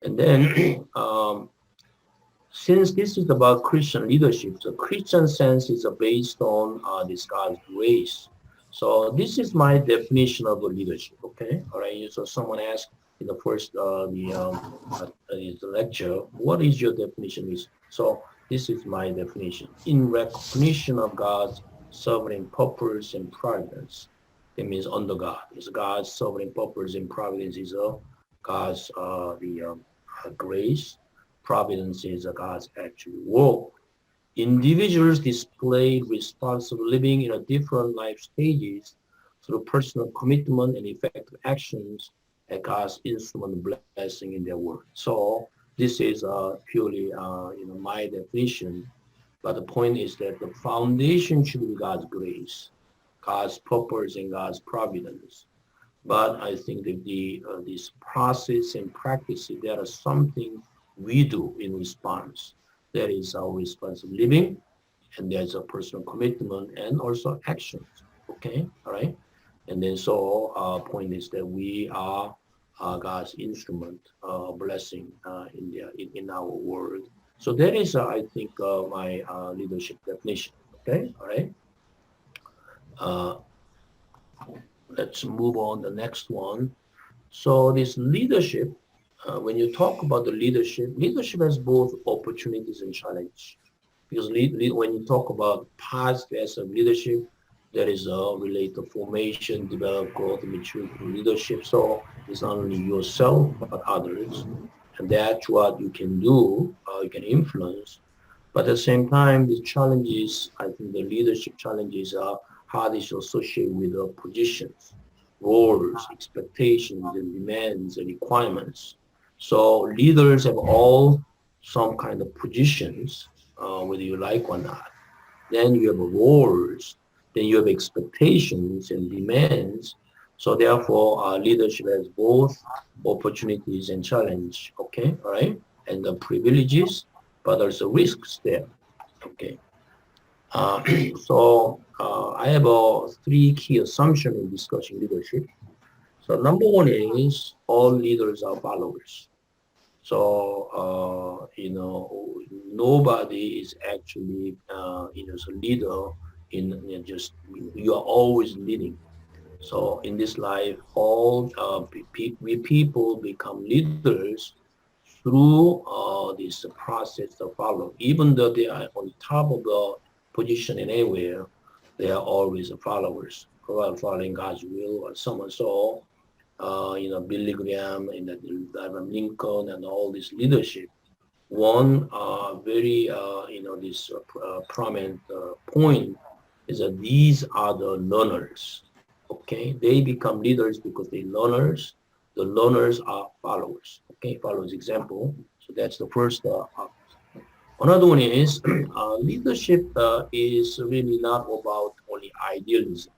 And then, since this is about Christian leadership, the Christian sense is based on this God's grace. So this is my definition of a leadership. Okay, all right. So someone asked in the first the lecture, what is your definition? Is so this is my definition. In recognition of God's sovereign purpose and providence, that means under God. It's God's sovereign purpose and providence is God's the grace. Providence is God's actual work. Individuals display responsible living in a different life stages through personal commitment and effective actions as God's instrument of blessing in their work. So this is purely my definition, but the point is that the foundation should be God's grace, God's purpose, and God's providence. But I think that this process and practice, there are something we do in response. That is our response of living, and there's a personal commitment and also actions. Okay, all right. And then so point is that we are God's instrument, blessing in our world. So that is, I think, my leadership definition. Okay, all right. Uh, let's move on the next one. So this leadership, when you talk about the leadership, leadership has both opportunities and challenges. Because when you talk about positive as of leadership, there is a related formation, develop, growth, maturity, leadership. So it's not only yourself but others, and that's what you can do. You can influence. But at the same time, the challenges, I think the leadership challenges are how this associated with the positions, roles, expectations, and demands and requirements. So leaders have all some kind of positions, whether you like or not. Then you have roles, then you have expectations and demands. So therefore, leadership has both opportunities and challenge. Okay, all right, and the privileges, but also risks there. Okay, uh, so I have three key assumptions in discussing leadership. So number one is all leaders are followers. So, nobody is actually, as a leader in just, you are always leading. So in this life, all we people become leaders through this process to follow. Even though they are on top of the position anywhere, they are always followers, following God's will or someone. So Billy Graham and Abraham Lincoln and all this leadership. One very, this prominent point is that these are the learners. Okay, they become leaders because they learners. The learners are followers. Okay, follows example. So that's the first. Another one is leadership is really not about only idealism,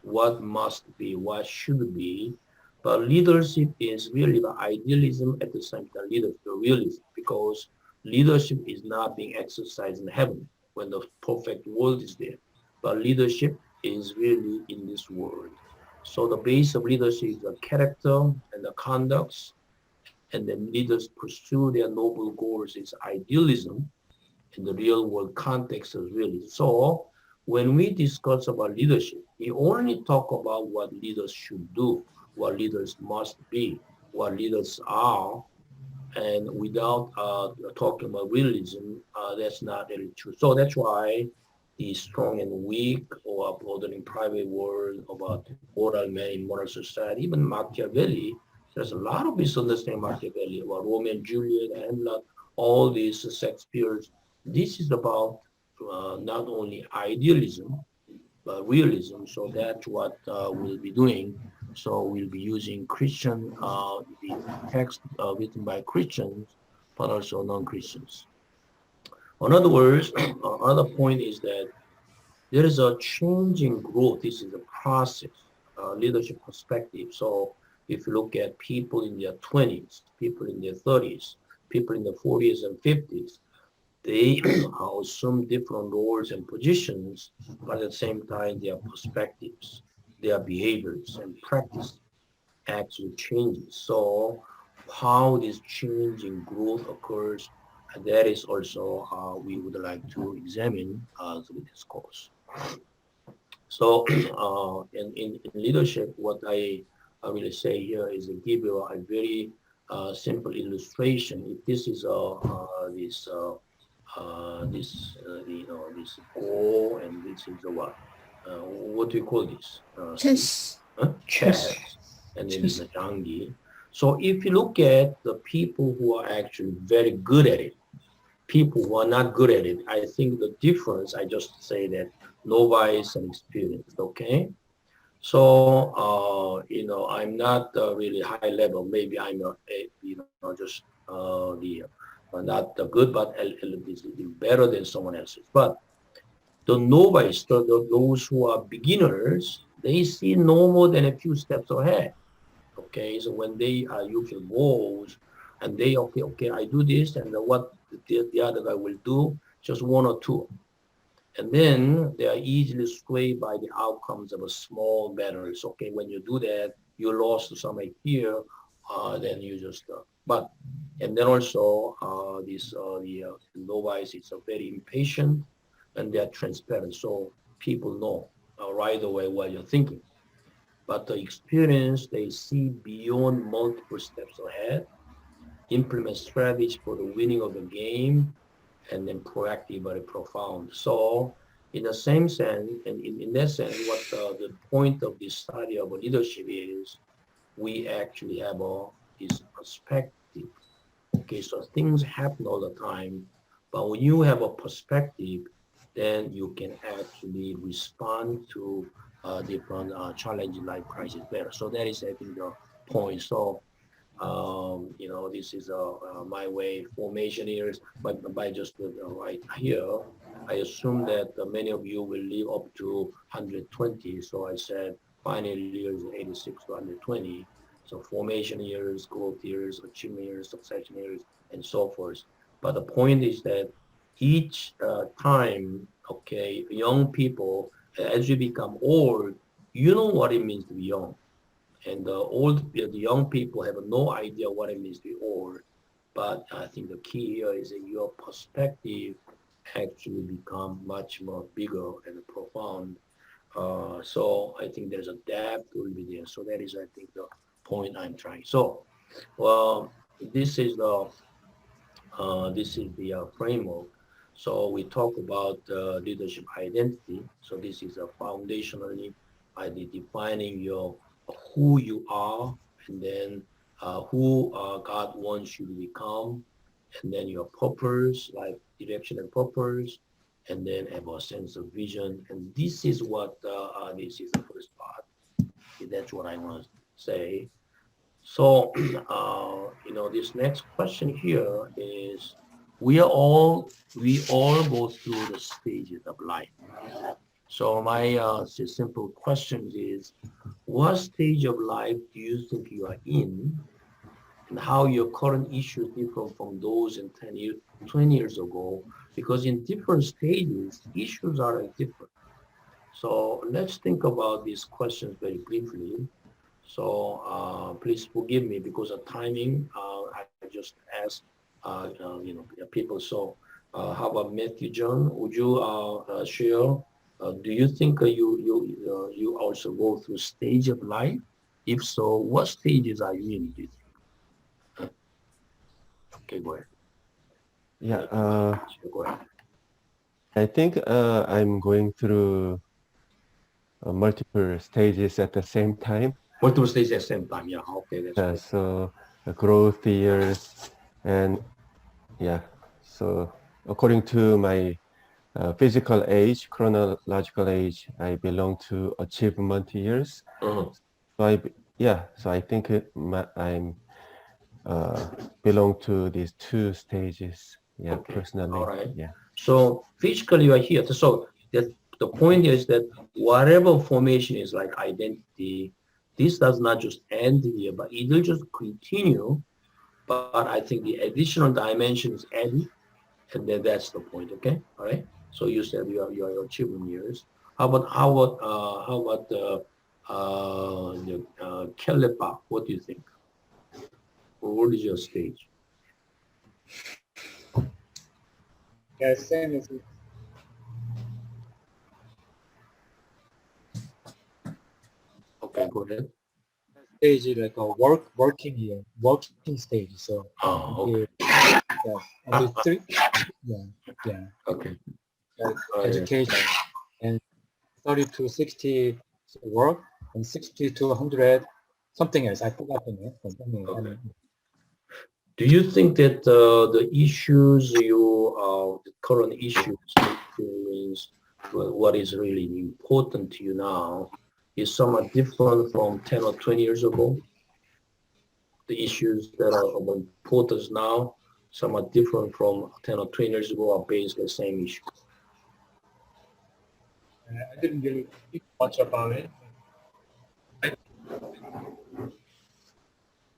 what must be, what should be. But leadership is really the idealism at the same time, leadership, the realism, because leadership is not being exercised in heaven when the perfect world is there. But leadership is really in this world. So the base of leadership is the character and the conducts, and then leaders pursue their noble goals is idealism, in the real world context as really. So when we discuss about leadership, we only talk about what leaders should do, what leaders must be, what leaders are, and without talking about realism, that's not really true. So that's why the strong and weak, or uploaded in private world about moral man in modern society, even Machiavelli, there's a lot of misunderstanding Machiavelli about Romeo and Juliet, Hamlet, all these Shakespeare's. This is about not only idealism, realism. So that's what we'll be doing. So we'll be using Christian, the text written by Christians, but also non-Christians. In other words, another point is that there is a change in growth. This is a process, leadership perspective. So if you look at people in their 20s, people in their 30s, people in their 40s and 50s, they assume different roles and positions, but at the same time, their perspectives, their behaviors and practice actually changes. So how this change in growth occurs. And that is also how we would like to examine through this course. So in leadership, what I really say here is to give you a very simple illustration. If this is this goal, and this is a what do you call this? Steve? Chess. Huh? Chess. Chess, and then this Chess. is a jangi. So if you look at the people who are actually very good at it, people who are not good at it, I think the difference, I just say that novice and experienced, okay? So, I'm not really high level. Maybe I'm, just not good, but better than someone else's. But the novice, those who are beginners, they see no more than a few steps ahead. Okay, so when they use the goals and they, okay, I do this, and what the other guy will do, just one or two. And then they are easily swayed by the outcomes of a small battles. Okay, when you do that, you lost some here, then you just, and then also the novice is very impatient, and they are transparent. So people know right away what you're thinking. But the experience, they see beyond multiple steps ahead, implement strategies for the winning of the game, and then proactive but profound. So in the same sense, and in that sense, what the point of this study of leadership is, we actually have this perspective. Okay, so things happen all the time, but when you have a perspective, then you can actually respond to different challenging life crises better. So that is, I think, the point. So this is my way formation years, but by just right here, I assume that many of you will live up to 120. So I said final years 86 to 120. So formation years, growth years, achievement years, succession years, and so forth. But the point is that each time, okay, young people, as you become old, you know what it means to be young, and the young people have no idea what it means to be old. But I think the key here is that your perspective actually become much more bigger and profound. So I think there's a depth will be there. So that is, I think, the point I'm trying. So, well, this is the framework. So we talk about leadership identity. So this is a foundationally by defining your who you are, and then who God wants you to become, and then your purpose, like direction and purpose, and then have a sense of vision. And this is what this is the first part. That's what I want to say. So, this next question here is, we all go through the stages of life. So my simple question is, what stage of life do you think you are in, and how your current issues differ from those in 10 years, 20 years ago? Because in different stages, issues are different. So let's think about these questions very briefly. So please forgive me because of timing. I just asked, people. So how about Matthew John? Would you share? Do you think you also go through stage of life? If so, what stages are you in? Do you think? Okay, go ahead. Yeah, Go ahead. I think I'm going through multiple stages at the same time. Multiple stages at the same time. Yeah. Okay, that's good. So growth years, and yeah. So according to my physical age, chronological age, I belong to achievement years. Uh-huh. So so I think I'm belong to these two stages. Yeah, Okay. All personally. right. Yeah. So physically you are here. So the point is that whatever formation is like identity, this does not just end here, but it will just continue. But I think the additional dimension is added, and then that's the point. Okay. All right. So you said your achievement years. How about the Kelepa? What do you think? Or what is your stage? Yeah, same as Okay, go ahead. stage like a working stage. So Oh, until okay. until 3, yeah, Okay. like Oh, yeah. education and 30 to 60 work and 60 to 100 something else. I forgot the name. Okay. Do you think that the issues the current issues means what is really important to you now is somewhat different from 10 or 20 years ago? The issues that are of importance now, somewhat different from 10 or 20 years ago, are basically the same issue. I didn't really think much about it.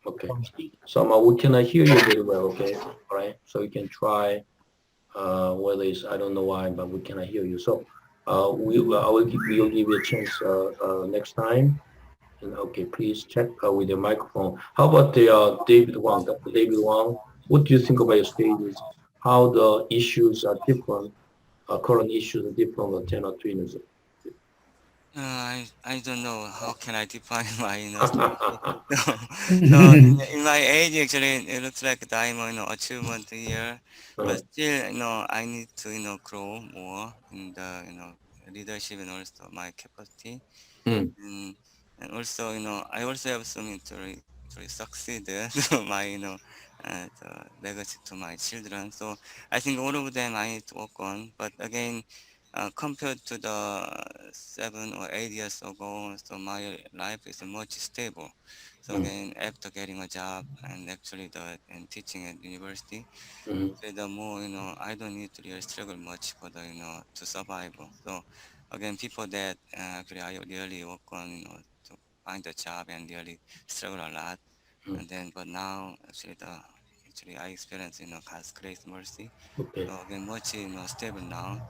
Okay. So we cannot hear you very well, okay? All right. So you can try whether it's, I don't know why, but we cannot hear you. So we'll give you a chance next time. And okay, please check with your microphone. How about the David Wang? Dr. David Wang, what do you think about your stages? How the issues are different, current issues are different from 10 or 20 years ago? I don't know how can I define my so Mm. in my age actually it looks like I'm achievement year, but still I need to grow more in the leadership and also my capacity, Mm. and also I also have some to succeed to my the legacy to my children. So I think all of them I need to work on, but again. Compared to the 7 or 8 years ago, so my life is much stable. So Mm. again, after getting a job and actually and teaching at university, Mm. so the more I don't need to really struggle much for the to survive. So again, people that actually I really work on to find a job and really struggle a lot, Mm. and then but now actually I experience God's grace mercy. Okay. So again, much stable now.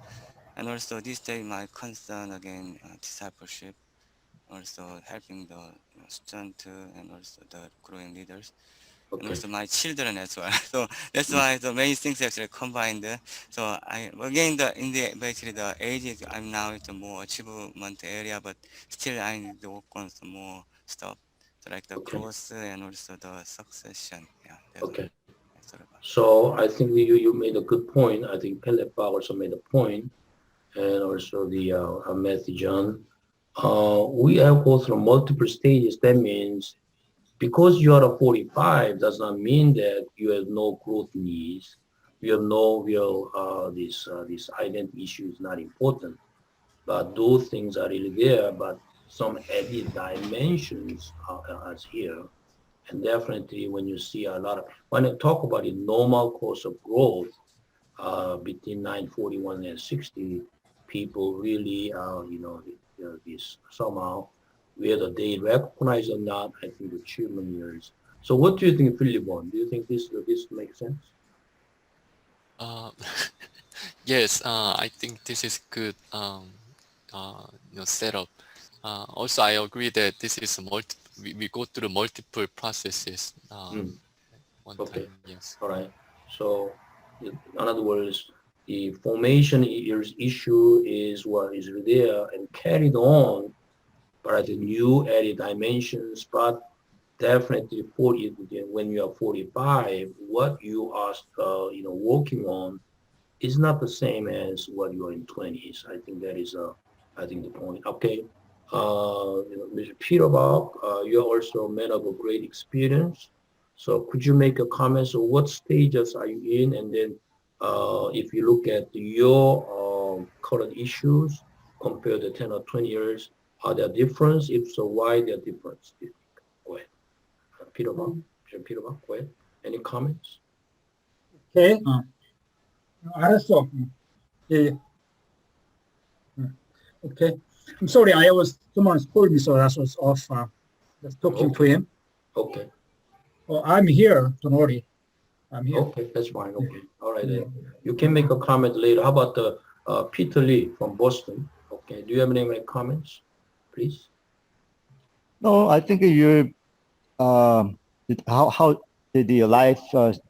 And also this day, my concern again, discipleship, also helping the student and also the growing leaders, and Okay. also my children as well. So that's why the many things actually combined. So I again basically the age is I'm now it's a more achievement area, but still I need to work on some more stuff. So like the Okay. growth and also the succession. Yeah, that's Okay. sort of. So I think you made a good point. I think Philip also made a point, and also the Matthew John. We have go through multiple stages. That means because you are a 45 does not mean that you have no growth needs. You have no real this identity issue is not important, but those things are really there. But some added dimensions are here, and definitely when you see a lot of when I talk about the normal course of growth between 941 and 60, people really this somehow whether they recognize or not, I think the achievement years. So what do you think, Philip? Do you think this makes sense? Uh, yes, I think this is good, setup. Also, I agree that this is we go through multiple processes Mm, one okay, time. Yes. all right. So in other words, the formation issue is what is there and carried on by the new added dimensions, but definitely 40, when you are 45, what you are working on is not the same as what you are in 20s. I think that is I think the point. Okay. Mr. Peter Bob, you're also a man of a great experience. So could you make a comment? So what stages are you in? And then if you look at your current issues compared to 10 or 20 years, are there difference? If so, why there difference? Go ahead. Peter Bob, Mr. Peter Bob, go ahead. Any comments? Okay. 알았어. 예. Okay. I'm sorry. Someone called me, so I was off. Just talking to him. Okay. Oh, I'm here. Don't worry. I'm here. Okay, that's fine. Okay. All right. Then. You can make a comment later. How about the Peter Lee from Boston? Okay. Do you have any comments, please? No, I think how the life,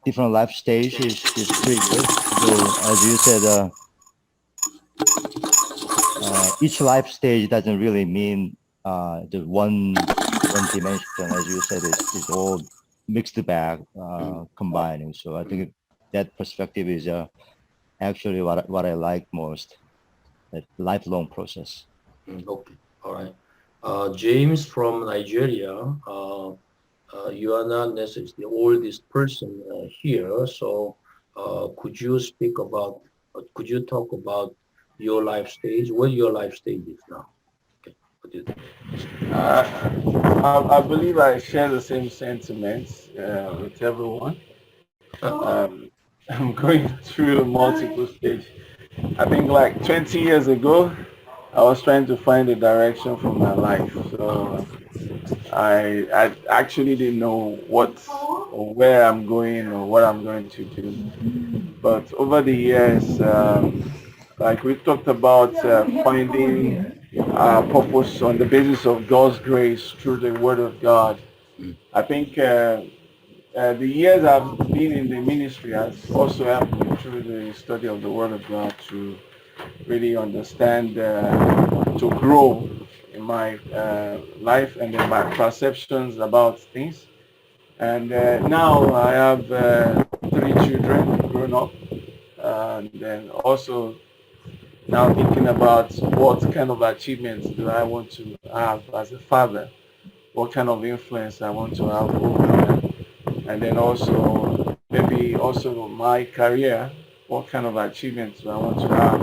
different life stage is pretty good. So as you said, each life stage doesn't really mean the one dimension. As you said, it's all mixed bag, combining. So I think that perspective is actually what I like most, that lifelong process. Okay, all right. James from Nigeria, you are not necessarily the oldest person here, so could you talk about your life stage? What your life stage is now? Okay, what do you think? I believe I share the same sentiments with everyone. I'm going through multiple stages. I think like 20 years ago, I was trying to find a direction for my life. So I actually didn't know what or where I'm going or what I'm going to do. But over the years, like we talked about finding purpose on the basis of God's grace through the Word of God. I think the years I've been in the ministry has also helped me through the study of the Word of God to really understand, to grow in my life and in my perceptions about things. And now I have 3 children grown up, and then also now thinking about what kind of achievements do I want to have as a father, what kind of influence I want to have over them, and then also maybe also my career, what kind of achievements do I want to have,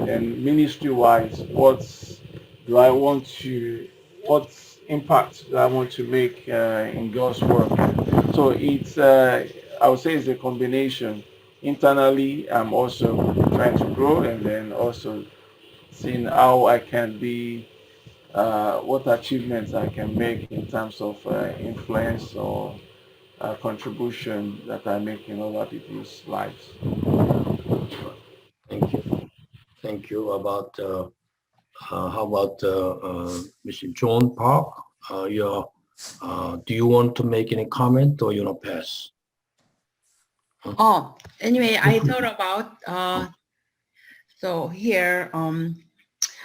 and ministry-wise, what impact do I want to make in God's work. So it's I would say it's a combination. Internally, I'm also trying to grow, and then also seeing how I can be, what achievements I can make in terms of influence or contribution that I make in other people's lives. Thank you. Thank you. How about Mr. John Park? Do you want to make any comment or you want to pass? Oh, anyway, I thought about so here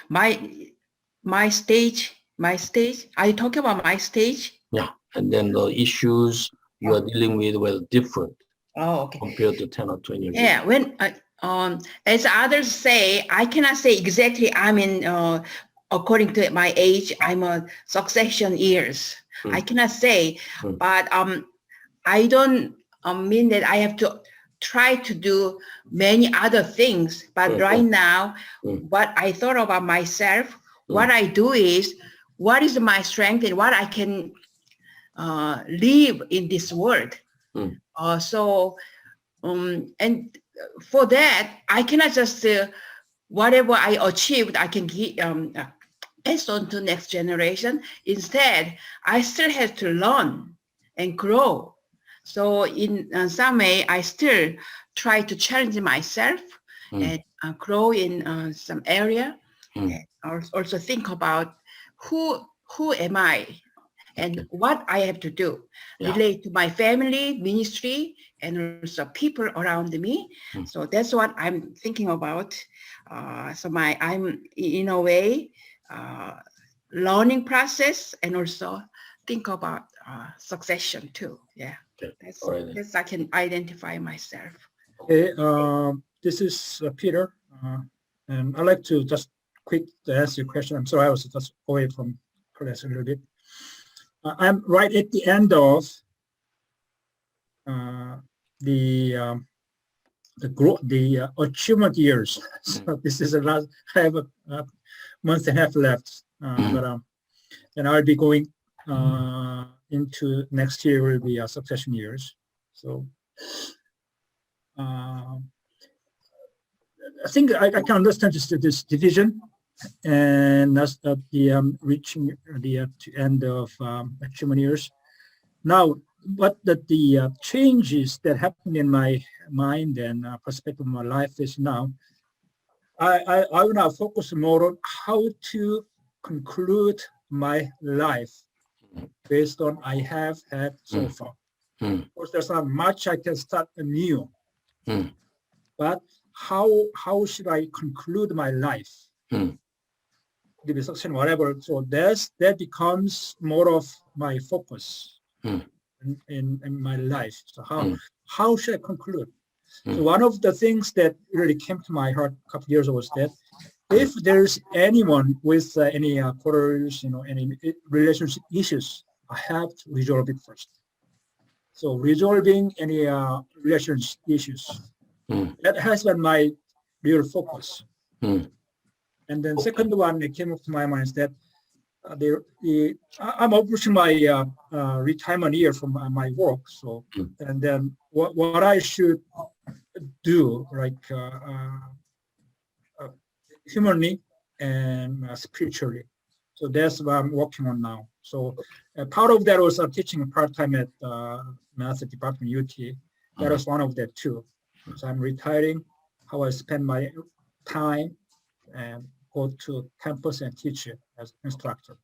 my stage. I talk about my stage. Yeah, and then the issues you are dealing with were different Oh, okay. compared to 10 or 20 years Yeah, ago. when as others say, I cannot say exactly. I'm in according to my age. I'm a succession years. I cannot say, but I don't mean that I have to try to do many other things. But right now, what I thought about myself, what I do is, what is my strength and what I can live in this world. And for that, I cannot just whatever I achieved, I can pass on to next generation. Instead, I still have to learn and grow. So in some way, I still try to challenge myself and grow in some area. And also think about who am I and what I have to do, relate to my family, ministry, and also people around me. So that's what I'm thinking about. So I'm in a way learning process and also think about succession too. Yeah, that's I can identify myself. Okay, this is Peter, and I'd like to just quick to answer your question. I'm sorry, I was just away from class a little bit. I'm right at the end of the achievement years. So this is the last. I have a month and a half left, and I'll be going into next year will be succession years. So I think I can understand this division, and that's the reaching the end of achievement years. Now, what the changes that happen in my mind and perspective of my life is now, I will now focus more on how to conclude my life based on I have had so far. Hmm. Of course, there's not much I can start anew. Hmm. But how should I conclude my life? Hmm. To be successful, whatever. So that becomes more of my focus Hmm. in my life. So Hmm. how should I conclude? Hmm. So one of the things that really came to my heart a couple of years ago was that if there's anyone with any quarrels, any relationship issues, I have to resolve it first. So resolving any relationship issues, that has been my real focus. Hmm. And then second one that came up to my mind is that I'm approaching my retirement year from my work. So, and then what I should do, like humanly and spiritually. So that's what I'm working on now. So part of that was teaching part-time at Math Department UT. That was one of that too. So I'm retiring, how I spend my time and go to campus and teach as instructor.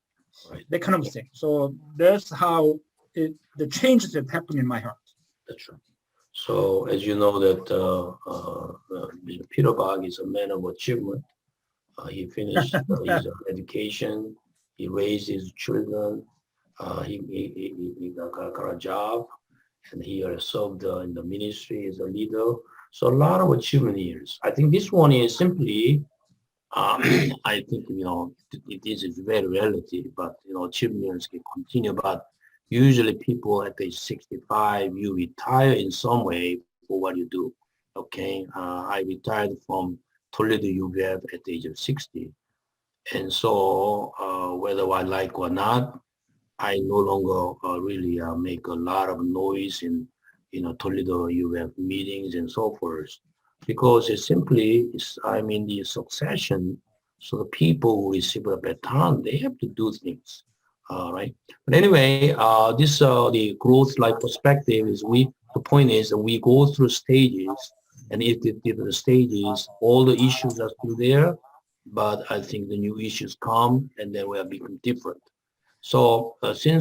Right. That kind of thing. So that's how the changes that happen in my heart. That's right. So as you know that Peter Bach is a man of achievement. He finished his education. He raised his children. He got a job, and he served in the ministry as a leader. So a lot of achievement years. I think this one is simply, I think, this is very relative, but, achievement years can continue. But usually people at age 65, you retire in some way for what you do. Okay. I retired from Toledo UVF at the age of 60. And so whether I like or not, I no longer really make a lot of noise in, Toledo UVF meetings and so forth, because I'm in the succession. So the people who receive a baton, they have to do things, right? But anyway, the growth life perspective is the point is that we go through stages, and if the stages, all the issues are still there, but I think the new issues come and then we are become different. So since